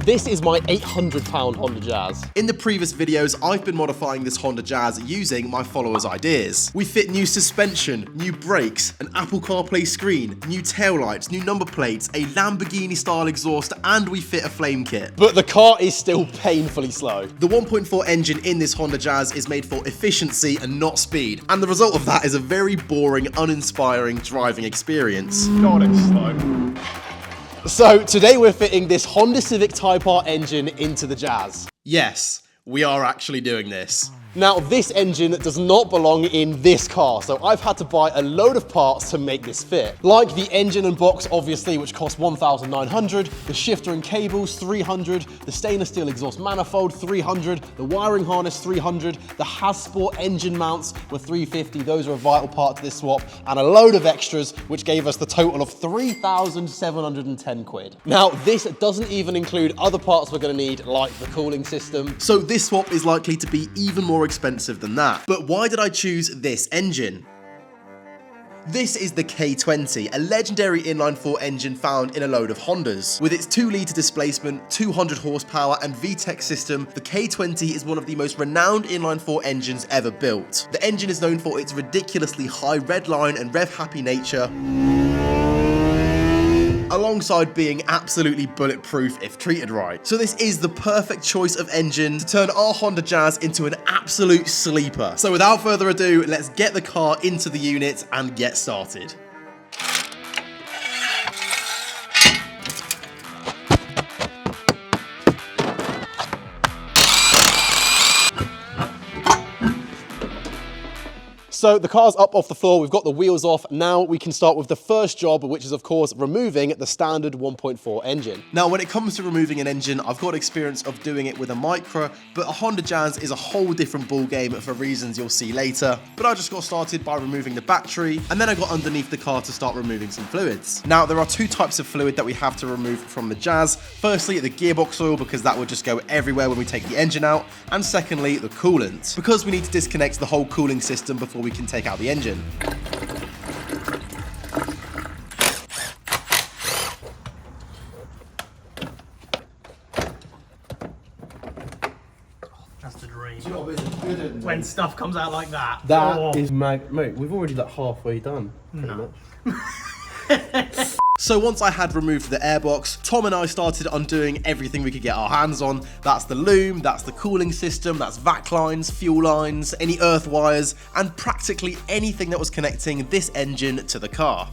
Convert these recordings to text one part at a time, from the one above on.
this is my £800 Honda Jazz. In the previous videos, I've been modifying this Honda Jazz using my followers' ideas. We fit new suspension, new brakes, an Apple CarPlay screen, new taillights, new number plates, a Lamborghini-style exhaust, and we fit a flame kit. But the car is still painfully slow. The 1.4 engine in this Honda Jazz is made for efficiency and not speed, and the result of that is a very boring, uninspiring driving experience. God, it's slow. So today we're fitting this Honda Civic Type R engine into the Jazz. Yes, we are actually doing this. Now, this engine does not belong in this car, so I've had to buy a load of parts to make this fit. Like the engine and box, obviously, which cost $1,900, the shifter and cables, $300, the stainless steel exhaust manifold, $300, the wiring harness, $300, the Hasport engine mounts were $350, those are a vital part to this swap, and a load of extras, which gave us the total of 3,710 quid. Now, this doesn't even include other parts we're gonna need, like the cooling system. So this swap is likely to be even more expensive than that. But why did I choose this engine? This is the K20, a legendary inline-4 engine found in a load of Hondas. With its 2-litre displacement, 200 horsepower and VTEC system, the K20 is one of the most renowned inline-4 engines ever built. The engine is known for its ridiculously high redline and rev-happy nature, alongside being absolutely bulletproof if treated right. So this is the perfect choice of engine to turn our Honda Jazz into an absolute sleeper. So without further ado, let's get the car into the unit and get started. So the car's up off the floor, we've got the wheels off. Now we can start with the first job, which is of course removing the standard 1.4 engine. Now when it comes to removing an engine, I've got experience of doing it with a Micra, but a Honda Jazz is a whole different ball game for reasons you'll see later. But I just got started by removing the battery, and then I got underneath the car to start removing some fluids. Now there are two types of fluid that we have to remove from the Jazz. Firstly, the gearbox oil, because that would just go everywhere when we take the engine out, and secondly, the coolant, because we need to disconnect the whole cooling system before we can take out the engine. That's the dream. When stuff comes out like that. That is mate, we've already like halfway done. No. So once I had removed the airbox, Tom and I started undoing everything we could get our hands on. That's the loom, that's the cooling system, that's vac lines, fuel lines, any earth wires, and practically anything that was connecting this engine to the car.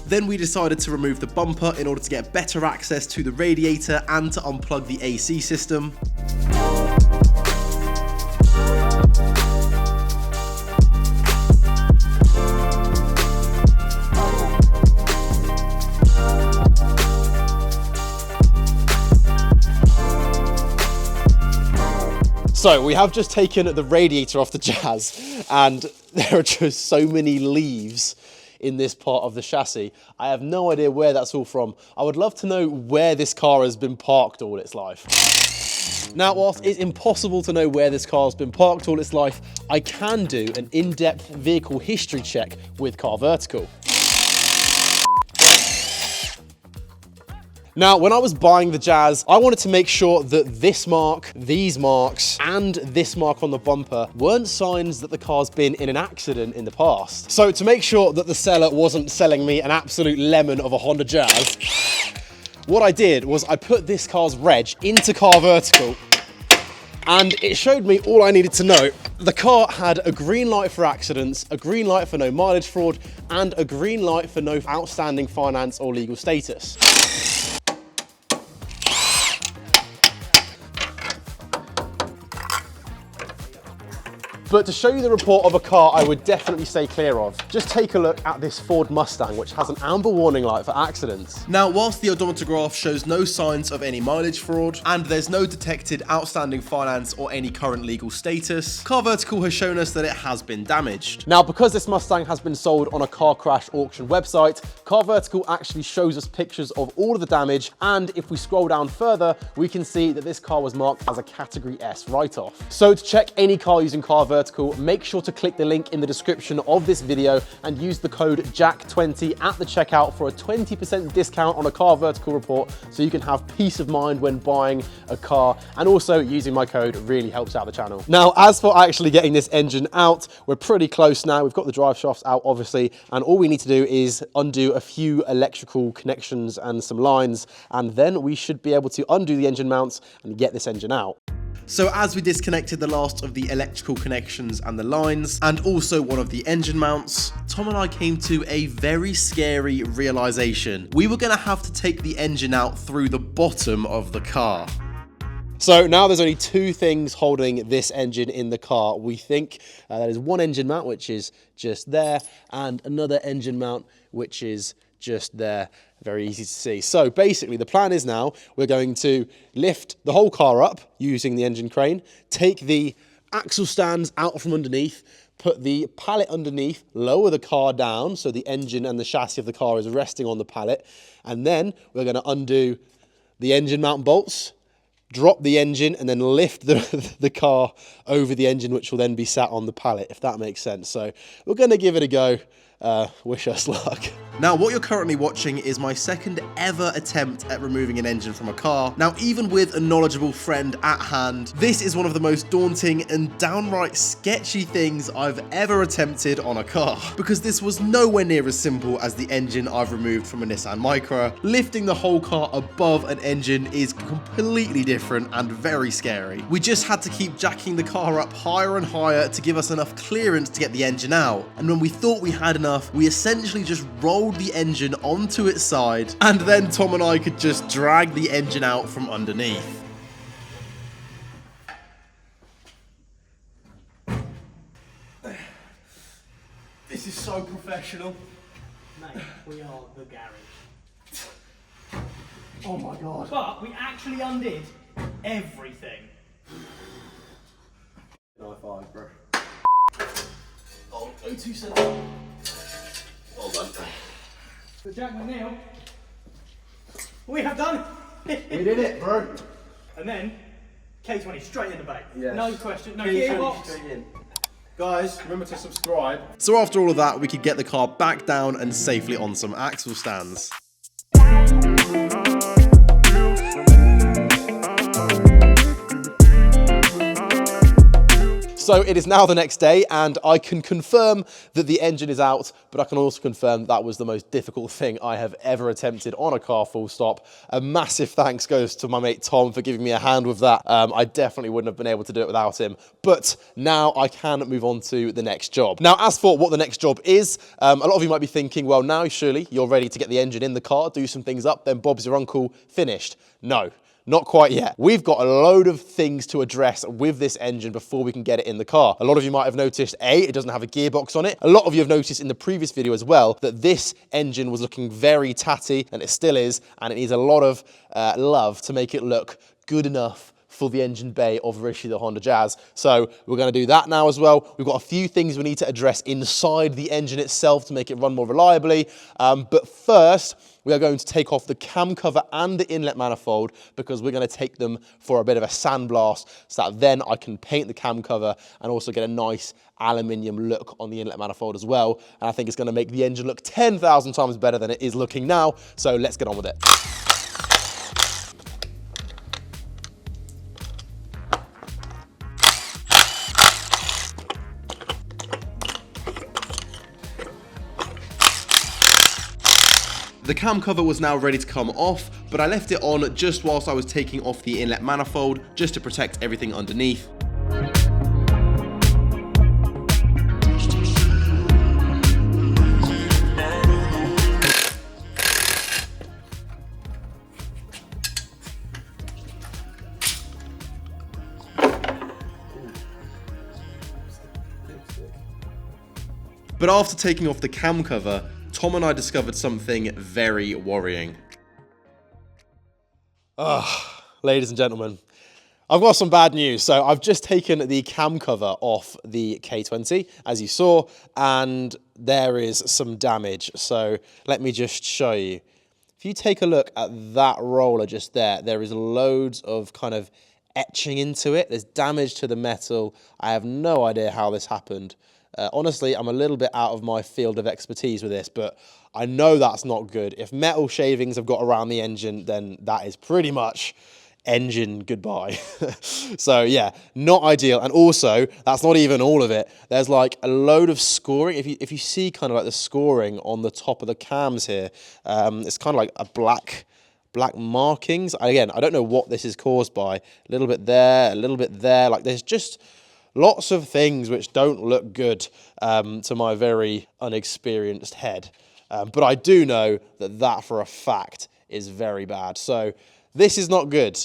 Then we decided to remove the bumper in order to get better access to the radiator and to unplug the AC system. So we have just taken the radiator off the Jazz, and there are just so many leaves in this part of the chassis. I have no idea where that's all from. I would love to know where this car has been parked all its life. Now, whilst it's impossible to know where this car has been parked all its life, I can do an in-depth vehicle history check with Carvertical. Now, when I was buying the Jazz, I wanted to make sure that this mark, these marks, and this mark on the bumper weren't signs that the car's been in an accident in the past. So to make sure that the seller wasn't selling me an absolute lemon of a Honda Jazz, what I did was I put this car's reg into Carvertical, and it showed me all I needed to know. The car had a green light for accidents, a green light for no mileage fraud, and a green light for no outstanding finance or legal status. But to show you the report of a car I would definitely stay clear of, just take a look at this Ford Mustang, which has an amber warning light for accidents. Now, whilst the odometer graph shows no signs of any mileage fraud, and there's no detected outstanding finance or any current legal status, Carvertical has shown us that it has been damaged. Now, because this Mustang has been sold on a car crash auction website, Carvertical actually shows us pictures of all of the damage, and if we scroll down further, we can see that this car was marked as a Category S write-off. So to check any car using Carvertical, Carvertical, make sure to click the link in the description of this video and use the code JACK20 at the checkout for a 20% discount on a Carvertical report so you can have peace of mind when buying a car. And also using my code really helps out the channel. Now, as for actually getting this engine out, we're pretty close now. We've got the drive shafts out, obviously, and all we need to do is undo a few electrical connections and some lines, and then we should be able to undo the engine mounts and get this engine out. So as we disconnected the last of the electrical connections and the lines, and also one of the engine mounts, Tom and I came to a very scary realization. We were gonna have to take the engine out through the bottom of the car. So now there's only two things holding this engine in the car. We think that is one engine mount, which is just there, and another engine mount, which is just there. Very easy to see. So basically the plan is now we're going to lift the whole car up using the engine crane, take the axle stands out from underneath, put the pallet underneath, lower the car down so the engine and the chassis of the car is resting on the pallet, and then we're going to undo the engine mount bolts, drop the engine, and then lift the car over the engine, which will then be sat on the pallet, if that makes sense. So we're going to give it a go. Wish us luck. Now, what you're currently watching is my second ever attempt at removing an engine from a car. Now, even with a knowledgeable friend at hand, this is one of the most daunting and downright sketchy things I've ever attempted on a car. Because this was nowhere near as simple as the engine I've removed from a Nissan Micra. Lifting the whole car above an engine is completely different and very scary. We just had to keep jacking the car up higher and higher to give us enough clearance to get the engine out. And when we thought we had enough, we essentially just rolled the engine onto its side, and then Tom and I could just drag the engine out from underneath. This is so professional. Mate, we are the garage. Oh my god. But we actually undid everything. High five, bro. Oh, 2 seconds. Well done. The Jack McNeill. We have done it. We did it, bro. And then K20 straight in the bay. Yes. No question. No gearbox. Guys, remember to subscribe. So after all of that, we could get the car back down and safely on some axle stands. So it is now the next day, and I can confirm that the engine is out, but I can also confirm that was the most difficult thing I have ever attempted on a car, full stop. A massive thanks goes to my mate Tom for giving me a hand with that. I definitely wouldn't have been able to do it without him, but now I can move on to the next job. Now, as for what the next job is, a lot of you might be thinking, well, now surely you're ready to get the engine in the car, do some things up, then Bob's your uncle, finished. No. Not quite yet. We've got a load of things to address with this engine before we can get it in the car. A lot of you might have noticed, it doesn't have a gearbox on it. A lot of you have noticed in the previous video as well that this engine was looking very tatty, and it still is, and it needs a lot of love to make it look good enough for the engine bay of Rishi, the Honda Jazz. So we're going to do that now as well. We've got a few things we need to address inside the engine itself to make it run more reliably. But first, we are going to take off the cam cover and the inlet manifold because we're going to take them for a bit of a sandblast so that then I can paint the cam cover and also get a nice aluminium look on the inlet manifold as well. And I think it's going to make the engine look 10,000 times better than it is looking now. So let's get on with it. The cam cover was now ready to come off, but I left it on just whilst I was taking off the inlet manifold, just to protect everything underneath. But after taking off the cam cover, Tom and I discovered something very worrying. Ladies and gentlemen, I've got some bad news. So I've just taken the cam cover off the K20, as you saw, and there is some damage. So let me just show you. If you take a look at that roller just there, there is loads of kind of etching into it. There's damage to the metal. I have no idea how this happened. Honestly, I'm a little bit out of my field of expertise with this, but I know that's not good. If metal shavings have got around the engine, then that is pretty much engine goodbye. So yeah, not ideal. And also, that's not even all of it. There's like a load of scoring. If you see kind of like the scoring on the top of the cams here, it's kind of like a black markings. Again, I don't know what this is caused by. A little bit there, a little bit there. Like there's just lots of things which don't look good to my very unexperienced head. But I do know that for a fact is very bad. So this is not good.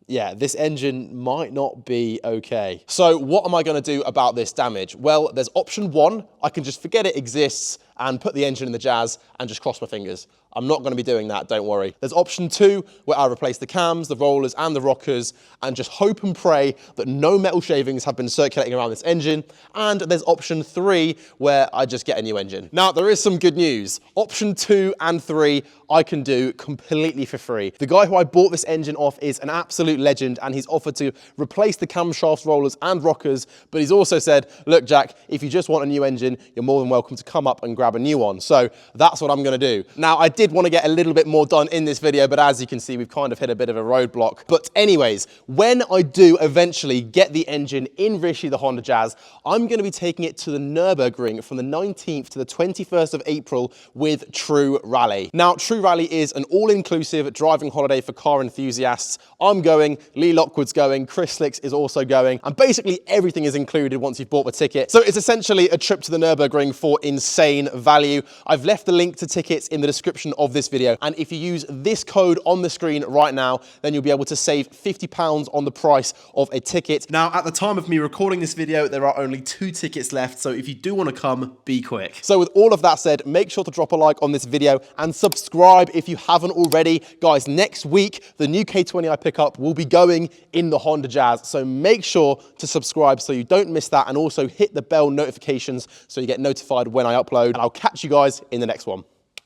Yeah, this engine might not be okay. So what am I gonna do about this damage? Well, there's option one. I can just forget it exists and put the engine in the Jazz and just cross my fingers. I'm not gonna be doing that, don't worry. There's option two, where I replace the cams, the rollers, and the rockers, and just hope and pray that no metal shavings have been circulating around this engine. And there's option three, where I just get a new engine. Now, there is some good news. Option 2 and 3, I can do completely for free. The guy who I bought this engine off is an absolute legend, and he's offered to replace the camshafts, rollers, and rockers, but he's also said, look, Jack, if you just want a new engine, you're more than welcome to come up and grab a new one. So that's what I'm gonna do. Now, I did want to get a little bit more done in this video, but as you can see, we've kind of hit a bit of a roadblock. But anyways, when I do eventually get the engine in Rishi, the Honda Jazz, I'm going to be taking it to the Nürburgring from the 19th to the 21st of April with TrueRally. Now, TrueRally is an all-inclusive driving holiday for car enthusiasts. I'm going, Lee Lockwood's going, Chris Slicks is also going, and basically everything is included once you've bought the ticket. So it's essentially a trip to the Nürburgring for insane value. I've left the link to tickets in the description of this video, and if you use this code on the screen right now, then you'll be able to save £50 on the price of a ticket. Now, at the time of me recording this video, there are only 2 tickets left, so if you do want to come, be quick. So with all of that said, make sure to drop a like on this video and subscribe if you haven't already. Guys, next week, the new K20i pickup will be going in the Honda Jazz, so make sure to subscribe so you don't miss that, and also hit the bell notifications so you get notified when I upload, and I'll catch you guys in the next one.